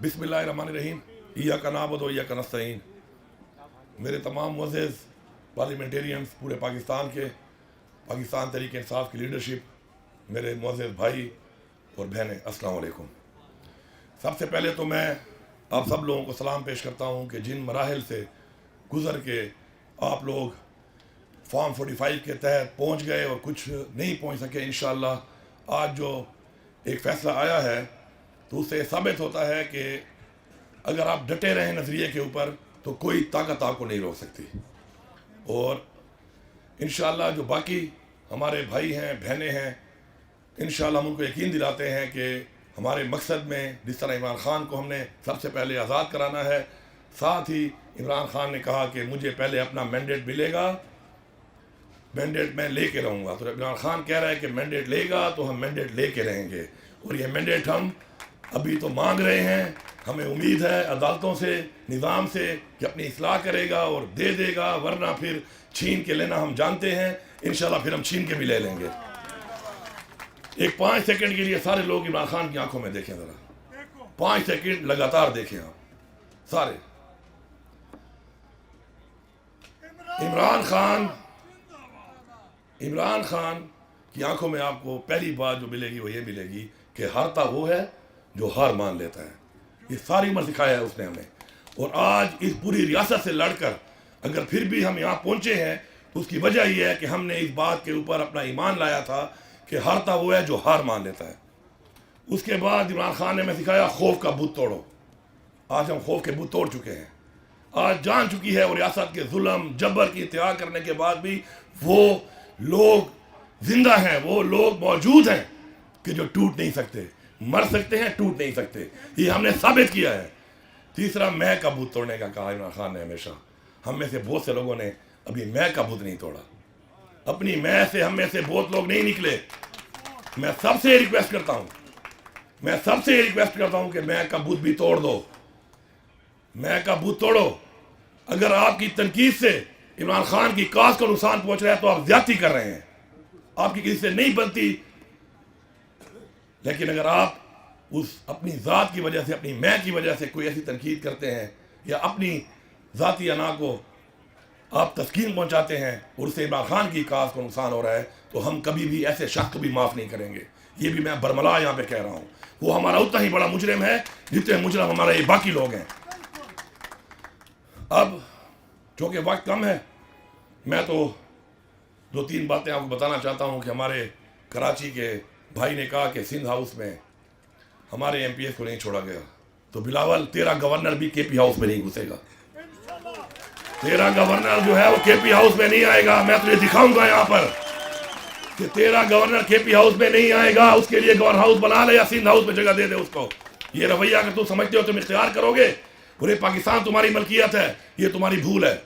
बिस्मिल्लाहिर्रहमानिर्रहीम। इय्याका नअबुदु व इय्याका नस्तईन। मेरे तमाम मुअज़्ज़िज़ पार्लियामेंटेरियंस पूरे पाकिस्तान के, पाकिस्तान तहरीक इंसाफ की लीडरशिप, मेरे मुअज़्ज़िज़ भाई और बहनें, अस्सलाम वालेकुम। सबसे पहले तो मैं आप सब लोगों को सलाम पेश करता हूँ कि जिन मराहिल से गुज़र के आप लोग फॉर्म 45 के तहत पहुँच गए और कुछ नहीं पहुँच सके, इंशाअल्लाह आज जो एक फ़ैसला आया है तो उससे साबित होता है कि अगर आप डटे रहें नज़रिए के ऊपर तो कोई ताकत आपको नहीं रोक सकती। और इंशाअल्लाह जो बाकी हमारे भाई हैं, बहनें हैं, इंशाअल्लाह हम उनको यकीन दिलाते हैं कि हमारे मकसद में जिस तरह इमरान ख़ान को हमने सबसे पहले आज़ाद कराना है, साथ ही इमरान ख़ान ने कहा कि मुझे पहले अपना मैंडेट मिलेगा, मैंडेट मैं लेके रहूँगा। तो इमरान ख़ान कह रहा है कि मैंडेट लेगा तो हम मैंडेट लेके रहेंगे। और ये मैंडेट हम अभी तो मांग रहे हैं, हमें उम्मीद है अदालतों से, निज़ाम से कि अपनी इस्लाह करेगा और दे देगा, वरना फिर छीन के लेना हम जानते हैं। इंशाल्लाह फिर हम छीन के भी ले लेंगे। एक 5 सेकंड के लिए सारे लोग इमरान खान की आंखों में देखें, ज़रा 5 सेकंड लगातार देखें आप सारे। इमरान खान की आंखों में आपको पहली बात जो मिलेगी वो ये मिलेगी कि हारता वो है जो हार मान लेता है। ये सारी उम्र सिखाया है उसने हमें। और आज इस पूरी रियासत से लड़कर अगर फिर भी हम यहाँ पहुँचे हैं तो उसकी वजह यह है कि हमने इस बात के ऊपर अपना ईमान लाया था कि हारता वो है जो हार मान लेता है। उसके बाद इमरान खान ने हमें सिखाया खौफ का बुत तोड़ो। आज हम खौफ के बुत तोड़ चुके हैं। आज जान चुकी है और रियासत के जुल्म जबर की इंतहा करने के बाद भी वो लोग जिंदा हैं, वो लोग मौजूद हैं कि जो टूट नहीं सकते। मर सकते हैं, टूट नहीं सकते। ये हमने साबित किया है। तीसरा, मैं का बुत तोड़ने का कहा इमरान खान ने हमेशा। हम में से बहुत से लोगों ने अभी मैं का बुत नहीं तोड़ा। अपनी मैं से हम में से बहुत लोग नहीं निकले। मैं सबसे रिक्वेस्ट करता हूं कि मैं का बुत भी तोड़ दो। मैं का बुत तोड़ो। अगर आपकी तनकीद से इमरान खान की काज को नुकसान पहुंच रहा है तो आप ज्यादती कर रहे हैं, आपकी किसी से नहीं बनती। लेकिन अगर आप उस अपनी ज़ात की वजह से, अपनी मैं की वजह से कोई ऐसी तनकीद करते हैं या अपनी ज़ाती अना को आप तस्कीन पहुंचाते हैं और उससे इमरान खान की काज को नुकसान हो रहा है, तो हम कभी भी ऐसे शख्स को भी माफ़ नहीं करेंगे। ये भी मैं बरमला यहाँ पे कह रहा हूँ। वो हमारा उतना ही बड़ा मुजरिम है जितने मुजरिम हमारे ये बाकी लोग हैं। अब चूँकि वक्त कम है, मैं तो 2-3 बातें आपको बताना चाहता हूँ कि हमारे कराची के भाई ने कहा कि सिंध हाउस में हमारे MPS को नहीं छोड़ा गया, तो बिलावल तेरा गवर्नर भी KP हाउस में नहीं घुसेगा। तेरा गवर्नर जो है वो KP हाउस में नहीं आएगा। मैं तुझे दिखाऊंगा यहाँ पर कि तेरा गवर्नर KP हाउस में नहीं आएगा। उसके लिए गवर्नर हाउस बना ले या सिंध हाउस में जगह दे दे उसको। ये रवैया अगर तुम समझते हो तुम इख्तियार करोगे, पूरे पाकिस्तान तुम्हारी मलकियत है, ये तुम्हारी भूल है,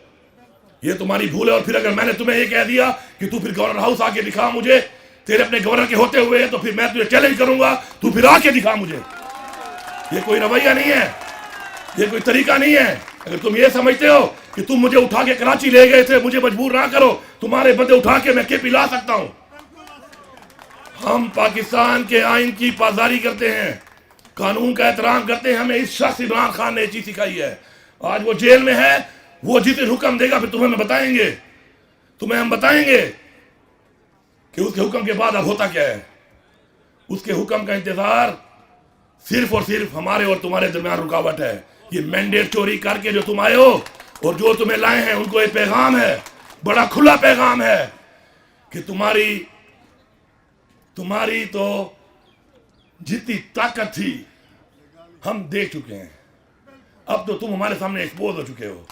ये तुम्हारी भूल है। और फिर अगर मैंने तुम्हें ये कह दिया कि तू फिर गवर्नर हाउस आके दिखा मुझे, तेरे अपने गवर्नर के होते हुए, तो फिर मैं तुझे चैलेंज करूंगा, तू फिर आके दिखा मुझे। ये कोई रवैया नहीं है, ये कोई तरीका नहीं है। अगर तुम ये समझते हो कि तुम मुझे उठा के कराची ले गए थे, मुझे मजबूर ना करो, तुम्हारे बंदे उठा के मैं KP ला सकता हूं। हम पाकिस्तान के आइन की पासदारी करते हैं, कानून का एहतराम करते हैं। हमें इस शख्स इमरान खान ने ये चीज सिखाई है। आज वो जेल में है, वो जिस दिन हुक्म देगा फिर तुम्हें हम बताएंगे कि उसके हुक्म के बाद अब होता क्या है। उसके हुक्म का इंतजार सिर्फ और सिर्फ हमारे और तुम्हारे दरमियान रुकावट है। ये मैंडेट चोरी करके जो तुम आए हो और जो तुम्हें लाए हैं, उनको एक पैगाम है, बड़ा खुला पैगाम है कि तुम्हारी तो जितनी ताकत थी हम देख चुके हैं। अब तो तुम हमारे सामने एक्सपोज हो चुके हो।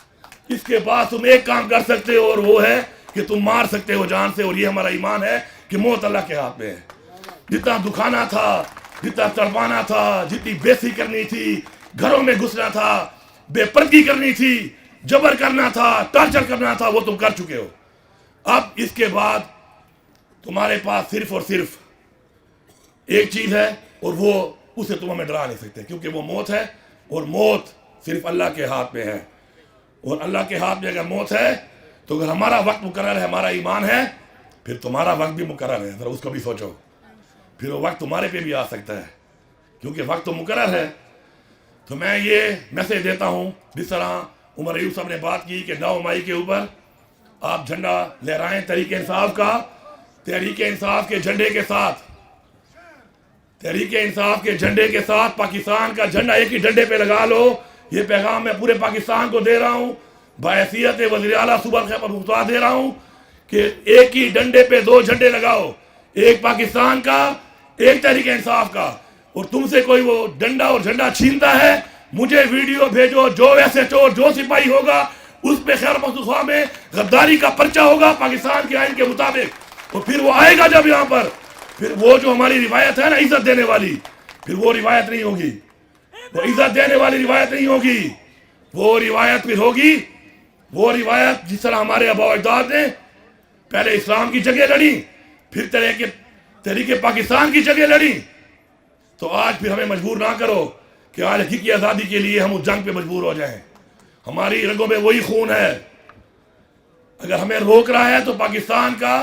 इसके बाद तुम एक काम कर सकते हो और वो है कि तुम मार सकते हो जान से। और ये हमारा ईमान है कि मौत अल्लाह के हाथ में है। जितना दुखाना था, जितना तड़पाना था, जितनी बेइज्जती करनी थी, घरों में घुसना था, बेपर्दगी करनी थी, जबर करना था, टॉर्चर करना था, वो तुम कर चुके हो। अब इसके बाद तुम्हारे पास सिर्फ और सिर्फ एक चीज है और वो उसे तुम हमें डरा नहीं सकते, क्योंकि वो मौत है। और मौत सिर्फ अल्लाह के हाथ में है। और अल्लाह के हाथ में अगर मौत है तो अगर हमारा वक्त मुकर्रर है, हमारा ईमान है, फिर तुम्हारा वक्त भी मुकर्रर है। जरा उसको भी सोचो, फिर वो वक्त तुम्हारे पे भी आ सकता है, क्योंकि वक्त तो मुकर्रर है। تو میں یہ میسج دیتا ہوں، جس طرح عمر ایوب صاحب نے بات کی کہ 9 مئی کے اوپر آپ جھنڈا لہرائیں تحریک انصاف کا، تحریک انصاف کے جھنڈے کے ساتھ، تحریک انصاف کے جھنڈے کے ساتھ پاکستان کا جھنڈا ایک ہی ڈنڈے پہ لگا لو۔ یہ پیغام میں پورے پاکستان کو دے رہا ہوں، بحیثیت وزیر اعلیٰ صوبہ خیبر پختونخوا دے رہا ہوں کہ ایک ہی ڈنڈے پہ 2 جھنڈے لگاؤ، ایک پاکستان کا، ایک تحریک انصاف کا۔ اور تم سے کوئی وہ ڈنڈا اور جھنڈا چھینتا ہے، مجھے ویڈیو بھیجو، جو ایسے چور جو سپاہی ہوگا اس پہ خیبر پختونخوا میں غداری کا پرچہ ہوگا پاکستان کے آئین کے مطابق۔ اور پھر وہ آئے گا جب یہاں پر، پھر وہ جو ہماری روایت ہے نا عزت دینے والی، پھر وہ روایت نہیں ہوگی، وہ عزت دینے والی روایت نہیں ہوگی۔ وہ روایت پھر ہوگی وہ روایت جس طرح ہمارے آباء و اجداد نے پہلے اسلام کی جگہ لڑی، پھر تحریک پاکستان کی جگہ لڑی۔ تو آج پھر ہمیں مجبور نہ کرو کہ آج حقیقی آزادی کے لیے ہم اس جنگ پہ مجبور ہو جائیں۔ ہماری رگوں میں وہی خون ہے۔ اگر ہمیں روک رہا ہے تو پاکستان کا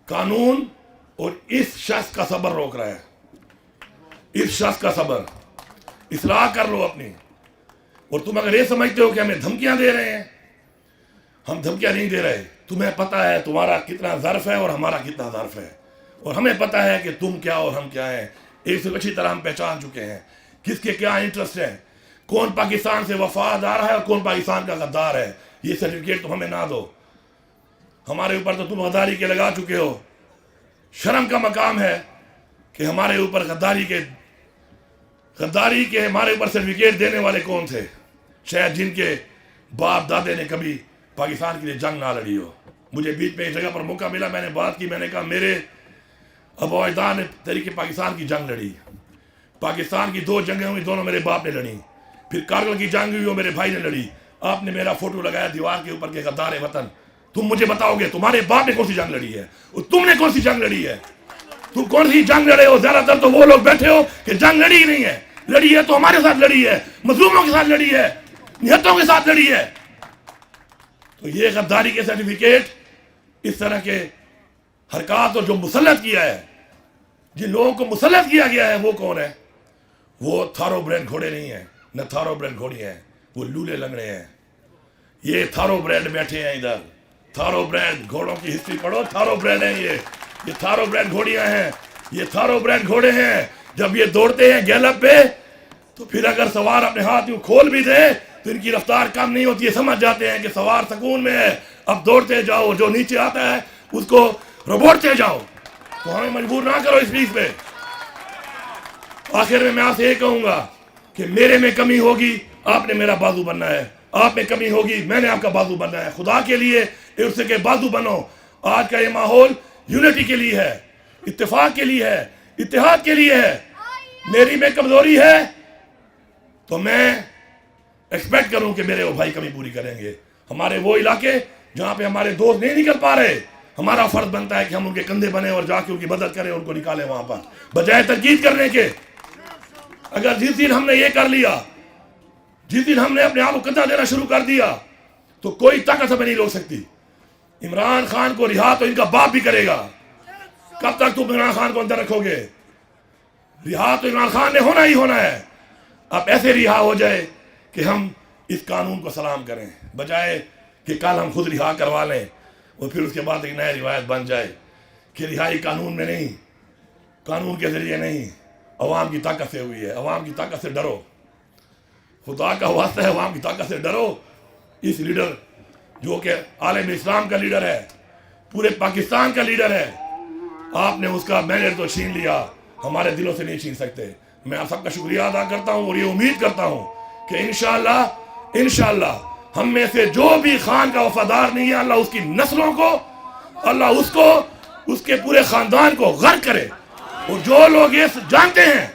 قانون اور اس شخص کا صبر روک رہا ہے، اس شخص کا صبر۔ اصلاح کر لو اپنی۔ اور تم اگر یہ سمجھتے ہو کہ ہمیں دھمکیاں دے رہے ہیں، ہم دھمکیاں نہیں دے رہے۔ تمہیں پتہ ہے تمہارا کتنا ظرف ہے اور ہمارا کتنا ظرف ہے، اور ہمیں پتہ ہے کہ تم کیا اور ہم کیا ہیں۔ ایک سے اچھی طرح ہم پہچان چکے ہیں کس کے کیا انٹرسٹ ہے، کون پاکستان سے وفادار ہے اور کون پاکستان کا غدار ہے۔ یہ سرٹیفکیٹ تم ہمیں نہ دو، ہمارے اوپر تو تم غداری کے لگا چکے ہو۔ شرم کا مقام ہے کہ ہمارے اوپر غداری کے ہمارے اوپر سرٹیفکیٹ دینے والے کون تھے؟ شاید جن کے باپ دادے نے کبھی پاکستان کے لیے جنگ نہ لڑی ہو۔ مجھے بیچ میں ایک جگہ پر موقع ملا، میں نے بات کی، میں نے کہا میرے آباء و اجداد نے تحریک پاکستان کی جنگ لڑی، پاکستان کی 2 جنگیں ہوئی، دونوں میرے باپ نے لڑی، پھر کارگل کی جنگ ہوئی وہ میرے بھائی نے لڑی۔ آپ نے میرا فوٹو لگایا دیوار کے اوپر کہ غدار وطن۔ تم مجھے بتاؤ گے تمہارے باپ نے کون سی جنگ لڑی ہے اور تم نے کون سی جنگ لڑی ہے؟ تم کون سی جنگ لڑے ہو؟ زیادہ تر تو وہ لوگ بیٹھے ہو کہ جنگ لڑی ہی نہیں ہے، لڑی ہے تو ہمارے ساتھ لڑی ہے، مظلوموں کے ساتھ لڑی ہے، نہتوں کے ساتھ لڑی ہے۔ تو یہ غداری کے سرٹیفکیٹ، اس طرح کے حرکات اور جو مسلط کیا ہے، جن لوگوں کو مسلط کیا گیا ہے، وہ کون ہے؟ وہ تھارو برینڈ گھوڑے نہیں ہیں، نہ تھارو برینڈ گھوڑی ہیں، وہ لولے لنگڑے ہیں۔ یہ تھارو برینڈ بیٹھے ہیں ادھر، تھارو برینڈ گھوڑوں کی ہسٹری پڑھو، تھارو برینڈ ہیں یہ تھارو برینڈ گھوڑیاں ہیں، یہ تھارو برینڈ گھوڑے ہیں۔ جب یہ دوڑتے ہیں گیلپ پہ تو پھر اگر سوار اپنے ہاتھ یوں کھول بھی دے تو ان کی رفتار کم نہیں ہوتی ہے، سمجھ جاتے ہیں کہ سوار سکون میں ہے، اب دوڑتے جاؤ، جو نیچے آتا ہے اس کو روبوٹتے جاؤ۔ تو ہمیں مجبور نہ کرو اس چیز پہ۔ آخر میں آپ سے یہ کہوں گا کہ میرے میں کمی ہوگی، آپ نے میرا بازو بننا ہے، آپ میں کمی ہوگی، میں نے آپ کا بازو بننا ہے۔ خدا کے لیے اس کے بازو بنو۔ آج کا یہ ماحول یونٹی کے لیے ہے، اتفاق کے لیے ہے، اتحاد کے لیے ہے۔ میری میں کمزوری ہے تو میں ایکسپیکٹ کروں کہ میرے وہ بھائی کمی پوری کریں گے۔ ہمارے وہ علاقے جہاں پہ ہمارے دوست نہیں نکل پا رہے، ہمارا فرض بنتا ہے کہ ہم ان کے کندھے بنیں اور جا کے ان کی مدد کریں، ان کو نکالیں وہاں پر، بجائے تنقید کرنے کے۔ اگر جس دن ہم نے یہ کر لیا، جس دن ہم نے اپنے آپ کو کندھا دینا شروع کر دیا، تو کوئی طاقت ہمیں نہیں روک سکتی۔ عمران خان کو رہا تو ان کا باپ بھی کرے گا۔ کب تک تم عمران خان کو اندر رکھو گے؟ رہا تو عمران خان نے ہونا ہی ہونا ہے۔ اب ایسے رہا ہو جائے کہ ہم اس قانون کو سلام کریں، بجائے کہ کل ہم خود رہا کروا لیں اور پھر اس کے بعد ایک نئی روایت بن جائے کہ رہائی قانون میں نہیں، قانون کے ذریعے نہیں، عوام کی طاقت سے ہوئی ہے۔ عوام کی طاقت سے ڈرو، خدا کا واسطہ ہے، عوام کی طاقت سے ڈرو۔ اس لیڈر جو کہ عالم اسلام کا لیڈر ہے، پورے پاکستان کا لیڈر ہے، آپ نے اس کا مینڈیٹ تو چھین لیا، ہمارے دلوں سے نہیں چھین سکتے۔ میں آپ سب کا شکریہ ادا کرتا ہوں اور یہ امید کرتا ہوں کہ انشاءاللہ ہم میں سے جو بھی خان کا وفادار نہیں ہے، اللہ اس کی نسلوں کو، اللہ اس کے پورے خاندان کو غرق کرے۔ اور جو لوگ یہ جانتے ہیں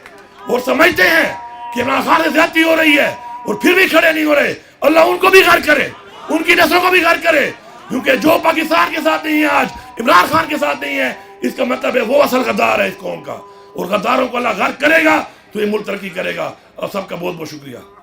اور سمجھتے ہیں کہ عمران خان سے زیادتی ہو رہی ہے اور پھر بھی کھڑے نہیں ہو رہے، اللہ ان کو بھی غرق کرے، ان کی نسلوں کو بھی غرق کرے۔ کیونکہ جو پاکستان کے ساتھ نہیں ہے آج، عمران خان کے ساتھ نہیں ہے، اس کا مطلب ہے وہ اصل غدار ہے اس قوم کا، اور غداروں کو اللہ غرق کرے گا تو یہ ملک ترقی کرے گا۔ اور سب کا بہت بہت شکریہ۔